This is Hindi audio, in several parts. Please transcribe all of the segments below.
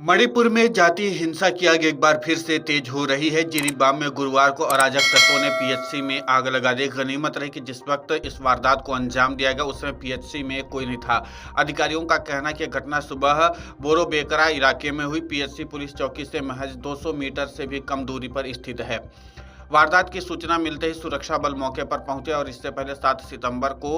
मणिपुर में जातीय हिंसा की आग एक बार फिर से तेज हो रही है। जिरीबाम में गुरुवार को अराजक तत्वों ने पीएचसी में आग लगा दी। गनीमत रही कि जिस वक्त इस वारदात को अंजाम दिया गया उस समय पीएचसी में कोई नहीं था। अधिकारियों का कहना है कि घटना सुबह बोरोबेकरा इलाके में हुई। पीएचसी पुलिस चौकी से महज 200 मीटर से भी कम दूरी पर स्थित है। वारदात की सूचना मिलते ही सुरक्षा बल मौके पर पहुंचे और इससे पहले 7 सितंबर को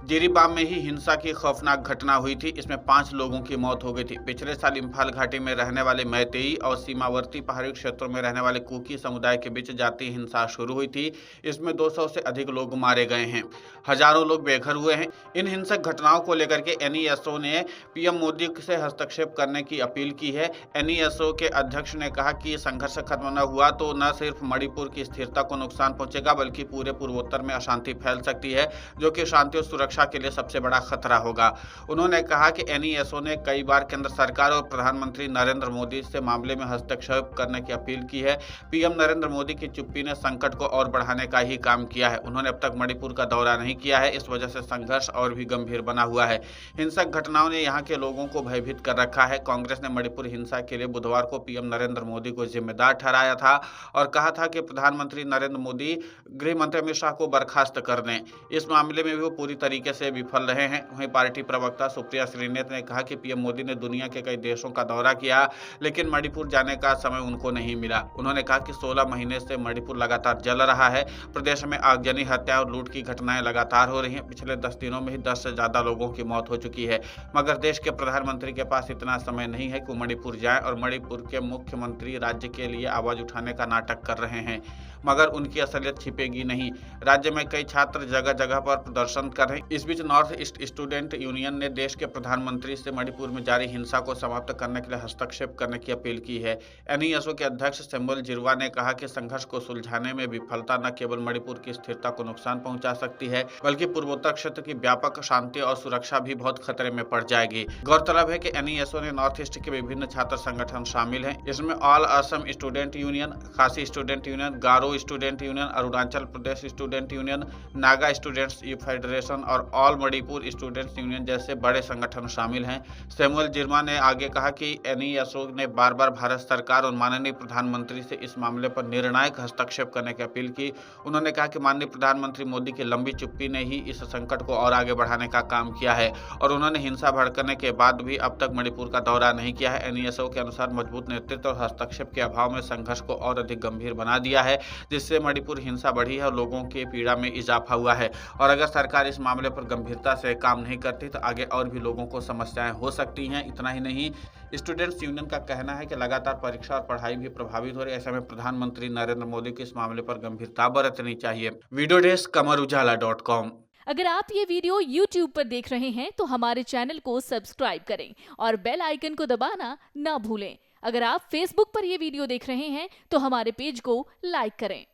जिरीबाम में ही हिंसा की खौफनाक घटना हुई थी। इसमें 5 लोगों की मौत हो गई थी। पिछले साल इम्फाल घाटी में रहने वाले मैतेई और सीमावर्ती पहाड़ी क्षेत्रों में रहने वाले कुकी समुदाय के बीच जातीय हिंसा शुरू हुई थी। इसमें 200 से अधिक लोग मारे गए हैं, हजारों लोग बेघर हुए हैं। इन हिंसक घटनाओं को लेकर के एनईएसओ ने पीएम मोदी से हस्तक्षेप करने की अपील की है। एनईएसओ के अध्यक्ष ने कहा कि संघर्ष खत्म न हुआ तो न सिर्फ मणिपुर की स्थिरता को नुकसान पहुंचेगा बल्कि पूरे पूर्वोत्तर में अशांति फैल सकती है, जो कि शांति और सुरक्षा के लिए सबसे बड़ा खतरा होगा। उन्होंने कहा कि एनईएसओ ने कई बार केंद्र सरकार और प्रधानमंत्री नरेंद्र मोदी से मामले में हस्तक्षेप करने की अपील की है। पीएम नरेंद्र मोदी की चुप्पी ने संकट को और बढ़ाने का ही काम किया है। उन्होंने अब तक मणिपुर का दौरा नहीं किया है, इस वजह से संघर्ष और भी गंभीर बना हुआ है। हिंसक घटनाओं ने यहाँ के लोगों को भयभीत कर रखा है। कांग्रेस ने मणिपुर हिंसा के लिए बुधवार को पीएम नरेंद्र मोदी को जिम्मेदार ठहराया था और कहा था कि प्रधानमंत्री नरेंद्र मोदी गृह मंत्री अमित शाह को बर्खास्त कर दें। इस मामले में भी वो पूरी तरीके से विफल रहे हैं। वहीं पार्टी प्रवक्ता सुप्रिया श्रीनेत ने कहा कि पीएम मोदी ने दुनिया के कई देशों का दौरा किया, लेकिन मणिपुर जाने का समय उनको नहीं मिला। उन्होंने कहा कि 16 महीने से मणिपुर लगातार जल रहा है। प्रदेश में आगजनी, हत्या और लूट की घटनाएं लगातार हो रही हैं। पिछले 10 दिनों में ही 10 से ज्यादा लोगों की मौत हो चुकी है, मगर देश के प्रधानमंत्री के पास इतना समय नहीं है कि वो मणिपुर जाएं और मणिपुर के मुख्यमंत्री राज्य के लिए आवाज उठाने का नाटक कर रहे हैं, मगर उनकी असलियत छिपेगी नहीं। राज्य में कई छात्र जगह जगह पर प्रदर्शन कर रहे हैं। इस बीच नॉर्थ ईस्ट स्टूडेंट यूनियन ने देश के प्रधानमंत्री से मणिपुर में जारी हिंसा को समाप्त करने के लिए हस्तक्षेप करने की अपील की है। एनईएसओ के अध्यक्ष सैमुअल जिरवा ने कहा कि संघर्ष को सुलझाने में विफलता न केवल मणिपुर की स्थिरता को नुकसान पहुंचा सकती है बल्कि पूर्वोत्तर क्षेत्र की व्यापक शांति और सुरक्षा भी बहुत खतरे में पड़ जाएगी। गौरतलब है कि एनईएसओ ने नॉर्थ ईस्ट के विभिन्न छात्र संगठन शामिल हैं। इसमें all Assam student union, Khasi student union, Garo student union, Arunachal Pradesh student union, Naga students federation और ऑल मणिपुर स्टूडेंट्स यूनियन जैसे बड़े संगठन शामिल हैं। सैमुअल जिरमा ने आगे कहा कि एनईएसओ ने बार बार भारत सरकार और माननीय प्रधानमंत्री से इस मामले पर निर्णायक हस्तक्षेप करने की अपील की। उन्होंने कहा कि माननीय प्रधानमंत्री मोदी की लंबी चुप्पी ने ही इस संकट को और आगे बढ़ाने का काम किया है और उन्होंने हिंसा भड़कने के बाद भी अब तक मणिपुर का दौरा नहीं किया है। एनईएसओ के अनुसार मजबूत नेतृत्व और हस्तक्षेप के अभाव में संघर्ष को और अधिक गंभीर बना दिया है, जिससे मणिपुर हिंसा बढ़ी है और लोगों की पीड़ा में इजाफा हुआ है। और अगर सरकार इस मामले पर गंभीरता से काम नहीं करती तो आगे और भी लोगों को समस्याएं हो सकती हैं। इतना ही नहीं, स्टूडेंट्स यूनियन का कहना है कि लगातार परीक्षा और पढ़ाई भी प्रभावित हो रही है। ऐसे में प्रधानमंत्री नरेंद्र मोदी को इस मामले पर गंभीरता बरतनी चाहिए। वीडियो डेस्क कमरुजाला.com। अगर आप ये वीडियो YouTube पर देख रहे हैं तो हमारे चैनल को सब्सक्राइब करें और बेल आइकन को दबाना ना भूलें। अगर आप Facebook पर ये वीडियो देख रहे हैं तो हमारे पेज को लाइक करें।